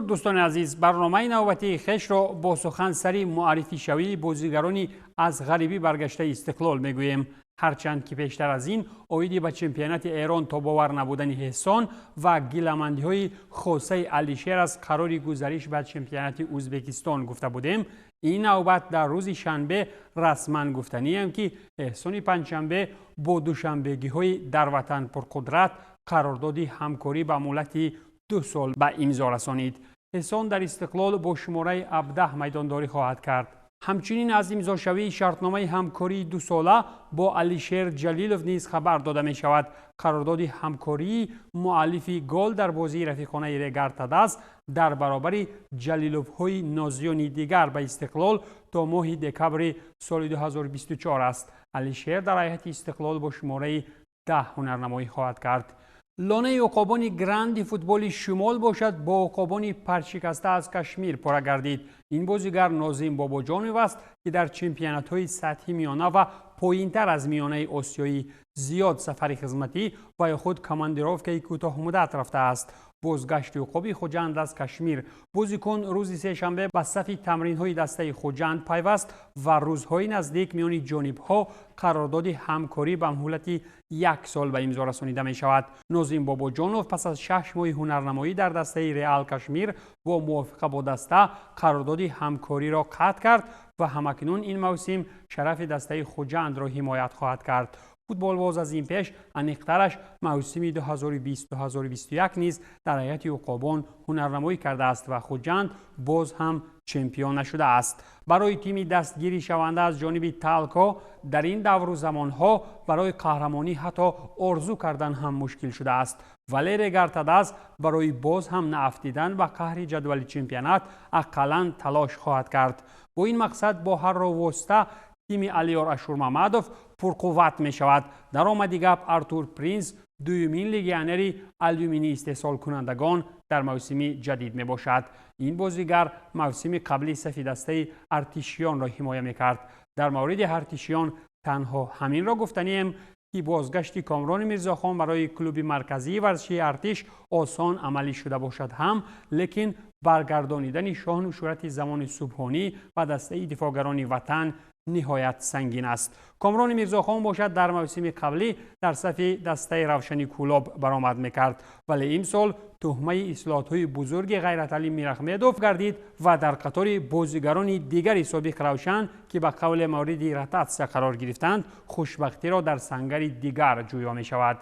درود دوستان عزیز، برنامه نوبتی خویش را با سخن سری معرفی شوی بازیگرانی از غریبی برگشته استقلال میگوییم. هرچند که پیشتر از این اویدی به چمپیونات ایران تا باور نبودن حسان و گیلمندی های خوسه علیشیر از قرار گذریش به چمپیونات ازبکستان گفته بودیم، این نوبت در روز شنبه رسما گفتنی است که احسان پنجشنبه با دوشنبگی های در وطن پرقدرت قراردادی همکاری به مدت 2 سال به امضا رسانید. احسان در استقلال با شماره 17 میدانداری خواهد کرد. همچنین از امضاشوی شرطنامه همکاری 2 ساله با علیشیر جلیلوف نیز خبر داده می شود. قرارداد همکاری مؤلف گل در بازی رفیقانه رگارتاداس در برابر جلیلوف های نازیونی دیگر به استقلال تا ماه دکبر سال 2024 است. علیشیر در هیئت استقلال با شماره 10 هنرنمایی خواهد کرد. لانه عقابان گراند فوتبال شمال باشد با عقابان پرشکسته از کشمیر پره گردید. این بازیگر ناظم باباجانوف است که در چمپیونات های سطحی میانه و پایینتر از میانه آسیایی زیاد سفر خدمتی و خود کماندیروفکه کوتاه مدت رفته است. بازگشت عقابی خوجند از کشمیر. بازیکن روز سه‌شنبه به صف تمرین‌های دسته خوجند پیوست و روزهای نزدیک میان جانب‌ها قرارداد همکاری به مهلت 1 سال به امضا رسانیده می شود. ناظم باباجانوف پس از 6 ماه هنرنمایی در دسته رئال کشمیر با موافقه با دسته قرارداد همکاری را قطع کرد و همکنون این موسم شرف دسته خوجند را حمایت خواهد کرد. فوتبالباز از این پیش انیقترش موسم 2020-2021 نیز در هیئت عقابان هنرنمایی کرده است و خوجند باز هم چمپیون نشده است. برای تیم دستگیری شونده از جانب تالکو در این دور و زمانها برای قهرمانی حتی آرزو کردن هم مشکل شده است، ولی رگارتاداس برای باز هم ناافتیدن و قهر جدول چمپیونات اقلاً تلاش خواهد کرد. با این مقصد با هر واسطه تیم علیار اشورمامدوف پرقوت می شود. در آمدی گپ ارتور پرینس دومین لیگیونری الومینی استحصال کنندگان در موسم جدید می باشد. این بازیگر موسم قبلی صف دسته ارتشیان را حمایت می کرد. در مورد ارتشیان تنها همین را گفتنیم که بازگشت کامران میرزاخان برای کلوب مرکزی ورزشی ارتش آسان عملی شده باشد هم، لیکن برگردانیدن شاه نشورت زمان صبحانی و دسته دفاعگران وطن نهایت سنگین است. کامران میرزاخان باشد در موسم قبلی در صف دسته روشنی کلوب برآمد میکرد، ولی امسال تهمه اصلاحات‌های بزرگ غیرت علی میرحمدوف گردید و در قطار بازیگران دیگر سابق روشن که به قول مورد روتاسیا قرار گرفتند خوشبختی را در سنگر دیگر جویا می شود.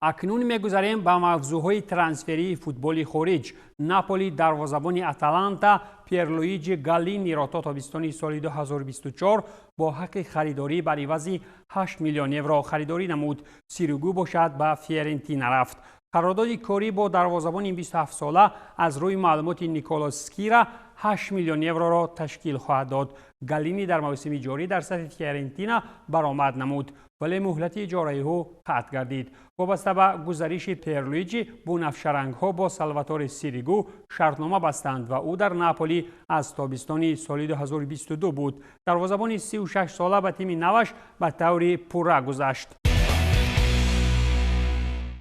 اکنون میگذاریم به موضوعهای ترانسفری فوتبال خارج. ناپولی دروازه‌بان اتلانتا پیرلویجی گالینی را تا تابستان سال 2024 با حق خریداری بر عوض 8 میلیون یورو خریداری نمود. سیریگو باشد به فیورنتینا رفت. قرارداد کاری با دروازه‌بان 27 ساله از روی معلومات نیکولاس سکیرا 8 میلیون یورو را تشکیل خواهد داد. گالینی در موسم جاری در صف فیورنتینا برآمد نمود، ولی مهلت اجاره او قطع گردید. وابسته به گزارش پیرلویجی بنفشرنگ ها با سالواتور سیریگو شرطنامه بستند و او در ناپولی از تابستان سال 2022 بود. دروازه‌بان 36 ساله به تیم نوش به طور پوره گذشت.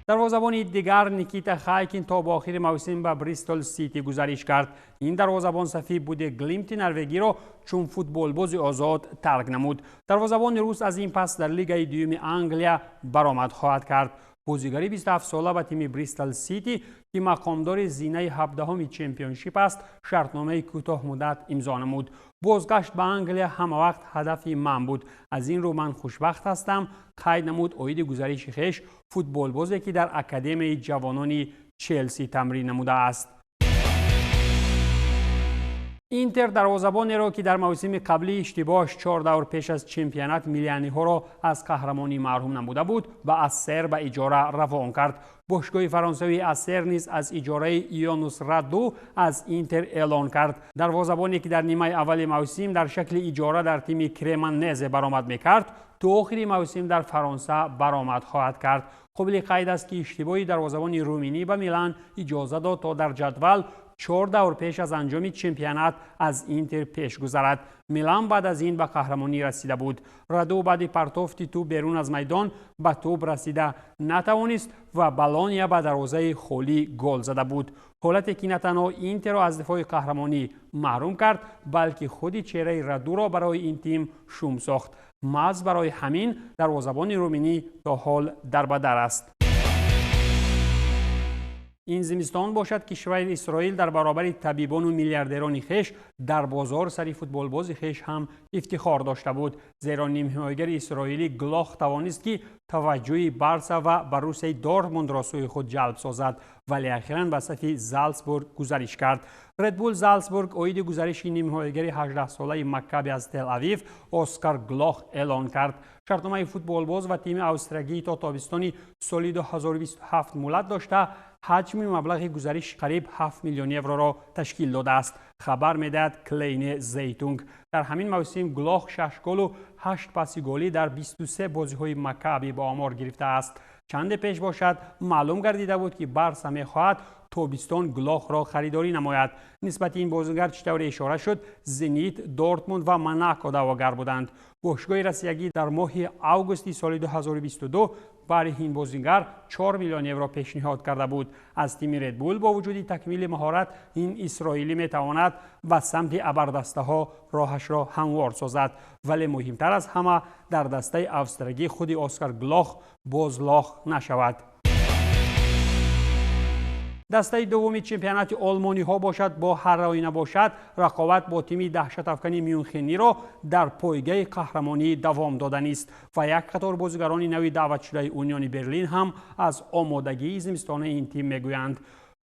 دروازه‌بان دیگر نیکیتا خایکین تا با آخر موسم به بریستول سیتی گزارش کرد. این دروازه‌بان صفی بود گلیمت نروژی را چون فوتبالباز آزاد ترک نمود. دروازه‌بان روس از این پس در لیگ دوم انگلیا برآمد خواهد کرد. بازیگری 27 ساله به تیم بریستول سیتی که مقامدار زینه 17 چمپیونشیپ است شرطنامه کوتاه مدت امضا نمود. بازگشت به انگلیا همه وقت هدف من بود. از این رو من خوشبخت هستم، قید نمود اوید گزارش خویش فوتبالبازی که در اکادمی جوانان چلسی تمرین نموده است. اینتر دروازه‌بانی را که در موسم قبلی اشتباهش 4 دور پیش از چمپیونات میلیونی ها را از قهرمانی محروم نموده بود و از سر به اجاره روان کرد. باشگاه فرانسوی اسر نیز از اجاره یونس رادو از اینتر اعلان کرد. دروازه‌بانی که در نیمه اول موسم در شکل اجاره در تیم کرمانزه برآمد می‌کرد تا آخر موسم در فرانسه برآمد خواهد کرد. قابل قید است که اشتباهی دروازه‌بان رومینی به میلان اجازه داد تا در جدول 4 دور پیش از انجام چمپیونات از اینتر پیش گذرد. میلان بعد از این به قهرمانی رسیده بود. رادو بعد پرتافت توپ بیرون از میدان به توپ رسیده نتوانست و بالونیا به دروازه خالی گل زده بود. حالتی که نه تنها اینتر را از دفاع قهرمانی محروم کرد بلکه خود چهره رادو را برای این تیم شوم ساخت. محض برای همین دروازه‌بان رومانی تا حال در بدر است. این زمستان باشد که کشور اسرائیل در برابر طبیبان و میلیاردران خویش در بازار سری فوتبال باز خویش هم افتخار داشته بود، زیرا نیم حمایتگر اسرائیلی گلاخ توانست که توجه بارسا و بروسیای دورتموند را سوی خود جلب سازد، ولی اخیراً به صف زالتسبورگ گزارش کرد. ردبول زالتسبورگ اوید گزارش نیم حمایتگر 18 ساله مکابی از تل آویو اسکار گلاخ اعلان کرد. شرطنامه فوتبال باز و تیم استراگی تا تابستان سال 2027 مهلت داشته حجم مبلغ گزارش قریب 7 میلیون یورو را تشکیل داده است. خبر میدهد کلین زیتونگ. در همین موسم گلاخ 6 گل و 8 پاس گلی در 23 بازی‌های مکابی با آمار گرفته است. چند پیش باشد معلوم گردیده بود که بارسا می‌خواهد تابستان گلاخ را خریداری نماید. نسبت این بازیگر چطور اشاره شد زنیت، دورتموند و موناکو دعواگر بودند. باشگاه روسیایی در ماه آگوست سال 2022 برای این بازیگر 4 میلیون یورو پیشنهاد کرده بود. از تیم ردبول با وجود تکمیل مهارت این اسرائیلی میتواند به سمت ابردسته ها راهش را هموار سازد، ولی مهمتر از همه در دسته استراگی خود اسکار گلاخ بازلاخ نشود. دسته دومی چمپیونات آلمانی ها باشد با هر آینه باشد رقابت با تیم دهشت افکن میونخنی را در پایگاه قهرمانی دوام دادن است و یک قطار بازیگران نوی دعوت شده اونیون برلین هم از آمادگی زمستانه این تیم میگویند.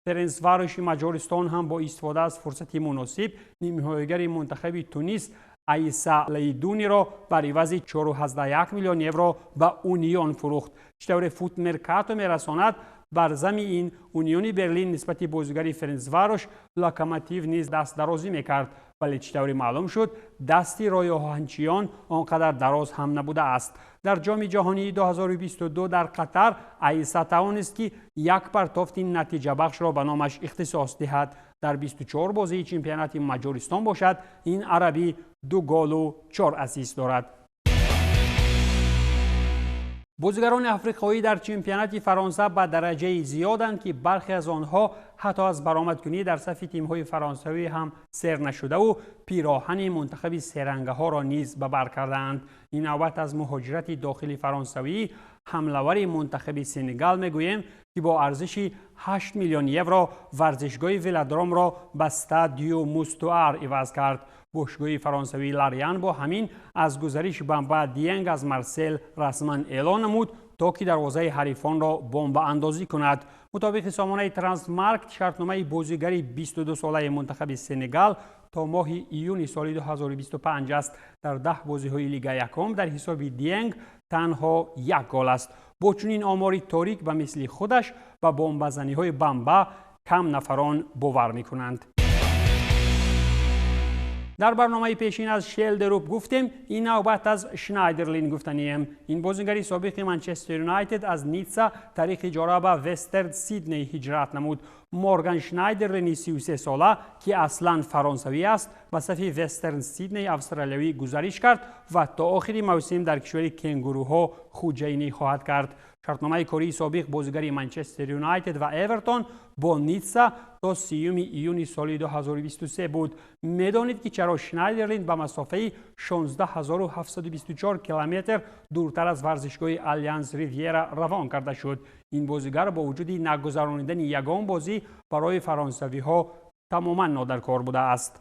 فرانس واروش مجارستان هم با استفاده از فرصت مناسب نیم حمایتگر منتخب تونس عیسی لیدونی را بر عوض 4.1 میلیون یورو به اونیون فروخت. چطور فوت مرکاتو میرساند بر زمین این اونیون برلین نسبت بازیگر فرانس واروش لوکوموتیو نیز دست درازی میکرد، ولی چطوری معلوم شد دستی رای آهنچیان آنقدر دراز هم نبوده است. در جام جهانی 2022 در قطر عیسی توانست که یک پرتافت نتیجه بخش را به نامش اختصاص دهد. در 24 بازی چمپیونات مجارستان باشد این عربی 2 گل و 4 اسیست دارد. بازیگران افریقایی در چمپیونات فرانسه به درجه زیادند که برخی از آنها حتی از برآمدکنی در صف تیم‌های فرانسوی هم سر نشده و پیراهن منتخب سرنگه ها را نیز به بر کردند. این نوبت از مهاجرت داخلی فرانسوی حمله‌ور منتخب سنگال میگوییم که با ارزش 8 میلیون یورو ورزشگاه ولادروم را به استادیو موستوار عوض کرد. باشگاه فرانسوی لاریان با همین از گزارش بامبا دیانگ از مارسل رسما اعلان نمود تا که دروازه حریفان را بمب اندازی کند. مطابق سامانه ترانسمارکت شرطنامه بازیگر 22 ساله منتخب سنگال تا ماه ایون سال 2025 است. در 10 بازی‌های لیگ یکم در حساب دیانگ تنها 1 گل است. با چنین آماری تاریک به مثل خودش و بمب‌زنی‌های بامبا کم نفران باور می‌کنند. در برنامه پیشین از شیلدروپ گفتیم این نوبت از شنایدرلین گفتنیم. این بازیگر سابق منچستر یونایتد از نیتسا طریق اجاره به وسترن سیدنی هجرت نمود. مورگان شنایدرلین 33 ساله که اصلا فرانسوی است به صف وسترن سیدنی استرالیایی گزارش کرد و تا آخر موسم در کشور کنگوروها خودجینی خواهد کرد. شرطنامه کاری سابق بازیگر منچستر یونایتد و اورتون با نیتسا تا 30 ایون سال 2023 بود. میدانید که چرا شنایدرلین به مسافه 16724 کیلومتر دورتر از ورزشگاه آلیانز ریویرا روان کرده شد. این بازیگر با وجود نگذراندن یگان بازی برای فرانسوی ها تماما نادرکار بوده است.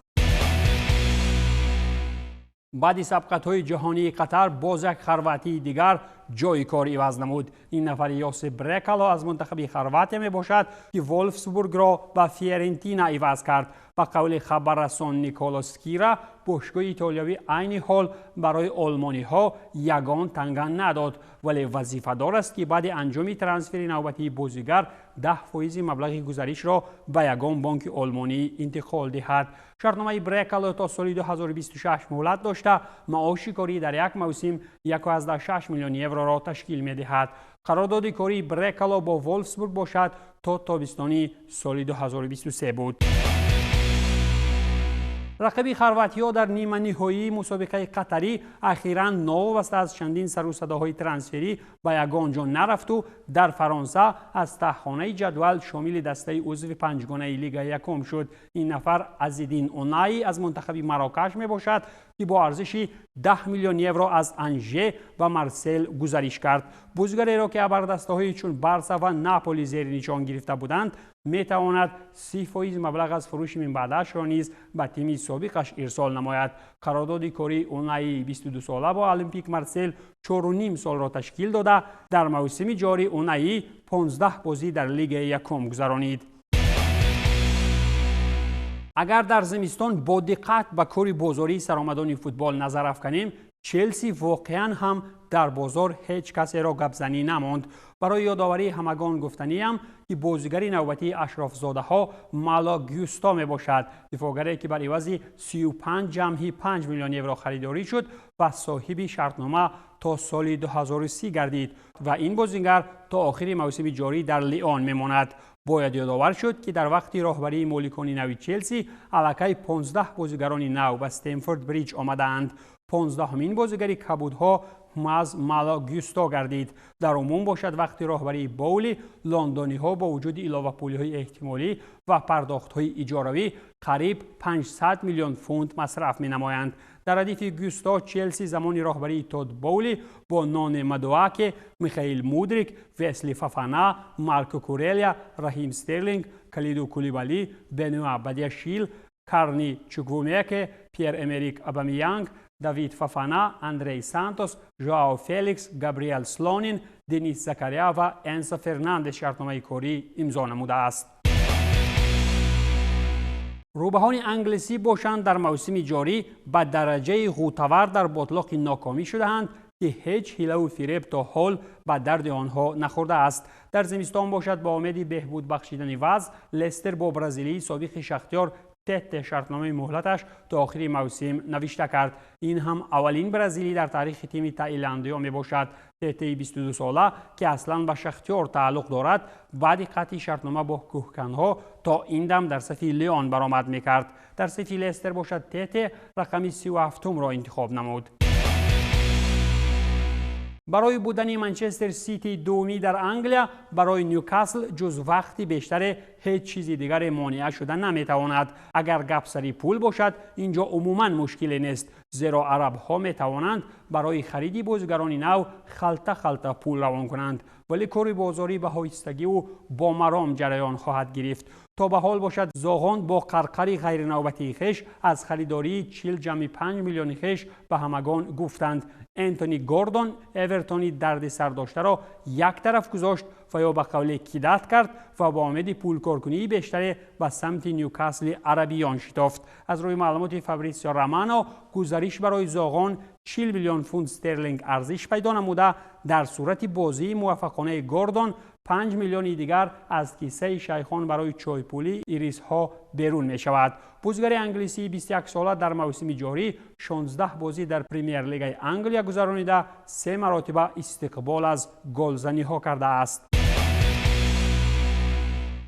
بعد سبقت‌های جهانی قطر باز یک خرواتی دیگر جای کار عوض نمود. این نفر یوسف برکالو از منتخب خرواتیا می باشد که وولفسبورگ را به فیورنتینا عوض کرد. به قول خبررسان نیکولاس کیرا باشگاه ایتالیایی عین حال برای آلمانی ها یگان تنگان نداد، ولی وظیفه دار است که بعد انجام ترانسفر نوبتی بازیگر 10% مبلغ گزارش را به یگان بانک آلمانی انتقال دهد. شرطنامه برکالو تا سال 2026 مهلت داشته معاش کاری در یک موسم 1.6 میلیون یورو را تشکیل می دهد. قرارداد کاری برکالو با وولفسبورگ باشد تا تابستان سال 2023 بود. رقیب خرواتیا در نیمه نهایی مسابقه قطری اخیراً نوابسته از چندین سر و صداهای ترانسفری به یگان جا نرفت و در فرانسه از تهخانه جدول شامل دسته عضو پنجگانه لیگ یکم شد. این نفر عزیدین اونایی از منتخب مراکش می باشد که با ارزش 10 میلیون یورو از انژه و مارسل گزارش کرد. بازیگری را که ابردسته‌های چون بارسا و ناپولی زیر نشان گرفته بودند می تواند 30% مبلغ از فروش من بعدش را نیز به تیم سابقش ارسال نماید. قرارداد کاری اونایی 22 ساله با المپیک مارسل 4.5 سال را تشکیل داده در موسم جاری اونایی 15 بازی در لیگ یکم گذرانید. اگر در زمستان با دقت به کار بازاری سرآمدان فوتبال نظر افکنیم، چلسی واقعا هم در بازار هیچ کسی را گپزنی نماند. برای یادآوری همگان گفتنی هم که بازیگر نوبتی اشراف زاده ها مالا گیوستا می باشد. دفاعگری که بر عوض 35.5 میلیون یورو خریداری شد و صاحب شرطنامه تا سال 2030 گردید و این بازیگر تا آخر موسم جاری در لیون میماند. باید یادآور شد که در وقت راهبری مالکان نو چلسی الکی 15 بازیگران نو به استنفورد بریج آمدند. 15مین بازیگری کبودها از مالا گیوستا گردید. در عموم باشد وقتی راهبری باولی لندنی ها با وجود علاوه پولی های احتمالی و پرداخت های اجاروی قریب 500 میلیون فونت مصرف می نمایند. در ردیف گیوستا چلسی زمان راهبری تود باولی با نان مدواکه، میخائیل مودریک، وسلی فافانا، مارکو کورلیا، رحیم استرلینگ، کلیدو کولیبالی، بنوا بدیاشیل، کارنی چوکومکه، پیر امریک ابامیانگ، دیوید فافانا، اندری سانتوس، ژائو فلیکس، گابریل سلونین، دنیس زکریا و انسو فرناندز شرطنامه کاری امضا نموده است. روبهان انگلیسی باشند در موسم جاری به درجه غوطه‌ور در بطلاق ناکامی شده‌اند که هیچ حیله و فریب تا حال به درد آنها نخورده است. در زمستان باشد با امید بهبود بخشیدن وضع لستر با برزیلی سابق شختیار تحت شرطنامه مهلتش تا آخر موسم نوشته کرد. این هم اولین برزیلی در تاریخ تیم تایلندیا می باشد. تحت 22 ساله که اصلا به شختیار تعلق دارد بعد قطع شرطنامه با کوهکنها تا این دم در صف لیون برآمد می کرد. در صف لستر باشد تحت رقم 37 را انتخاب نمود. برای بودن منچستر سیتی دومی در انگلیا برای نیوکاسل جز وقتی بیشتر هیچ چیزی دیگر مانع شدن نمیتواند. اگر گپ سری پول باشد اینجا عموما مشکلی نیست، زیرا عرب ها میتوانند برای خرید بازیگران نو خلطه پول روان کنند، ولی کار بازاری به آهستگی و با مرام جریان خواهد گرفت. تا به حال باشد زاغان با قرقری غیر نوبتی خش از خریداری 40.5 میلیون خش به همگان گفتند. انتونی گوردون اورتونی درد سر داشته را یک طرف گذاشت و یا به قول کیدت کرد و با امید پول کارکنی بیشتری به سمت نیوکاسل عربیان شتافت. از روی معلومات فابریسیو رومانو گزارش برای زاغان 40 میلیون فونت استرلینگ ارزش پیدا نموده. در صورت بازی موفقانه گوردون 5 میلیون دیگر از کیسه شیخان برای چای پولی ایریس ها بیرون می شود. بازیگر انگلیسی 21 ساله در موسم جاری 16 بازی در پریمیر لیگ انگلیا گذرانیده 3 مرتبه استقبال از گلزنی ها کرده است.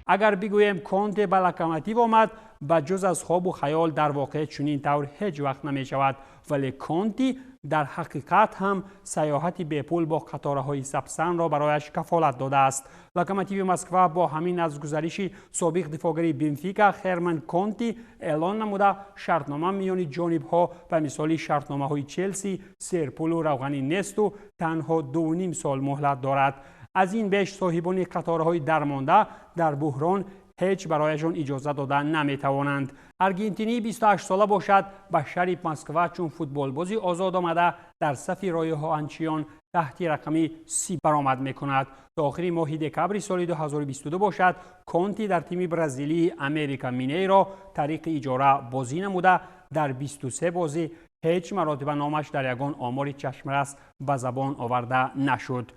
اگر بگوییم کانته به لوکوموتیو آمد به جز از خواب و خیال در واقع چنین طور هیچ وقت نمی شود، ولی کانتی در حقیقت هم سیاحت بپول با قطاره های سبزسنگ را برایش کفالت داده است. لوکوموتیو مسکو با همین از گزارش سابق دفاعگری بنفیکا هرمن کانتی اعلان نموده شرطنامه میان جانب ها به مثال شرطنامه های چلسی، سرپول و روغنی نیست و تنها 2.5 سال مهلت دارد. از این بیش صاحبان قطاره های درمانده در بحران هیچ برایشان اجازه دادن نمیتوانند. ارژانتینی 28 ساله باشد به شهر مسکو چون فوتبال بازی آزاد آمده در صف رایها انچیان تحت رقم 30 برآمد میکند. تا آخر ماه دکبر سال 2022 باشد کانتی در تیم برزیلی امریکا مینیرو طریق اجاره بازی نموده. در 23 بازی هیچ مرتبه نامش در یگان آمار چشمرس به زبان آورده نشد.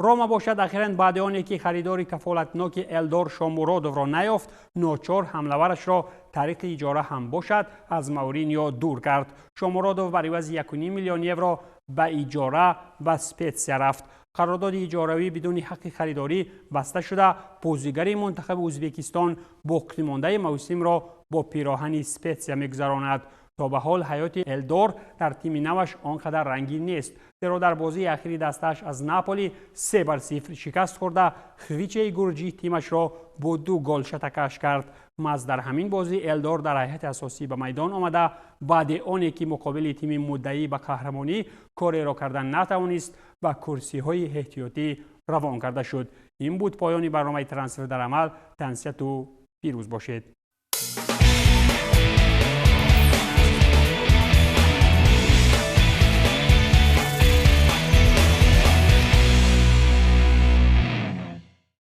روما باشد اخیراً بعد آنی که خریدار کفالتناک الدار شامورادوف را نیافت ناچار حمله‌ورش را طریق اجاره هم باشد از مورینیو دور کرد. شامورادوف بر عوض 1.5 میلیون یورو به اجاره به اسپتزیا رفت. قرارداد اجاروی بدون حق خریداری بسته شده. بازیگر منتخب ازبکستان باقی مانده موسم را با پیراهن سپتسیا می‌گذراند. تا به حال حیات الدور در تیم نوش آنقدر رنگین نیست، زیرا در بازی اخیری دستش از ناپولی 3-0 شکست خورده. خویچه گرجی تیمش را با 2 گل شتکش کرد. مز در همین بازی الدور در هیئت اساسی به میدان آمده، بعد آنی که مقابل تیم مدعی به قهرمانی کاری را کردن نتوانست و کرسی های احتیاطی روان کرده شد. این بود پایان برنامه ترانسفر در عمل. تنسیت و پیروز باشید.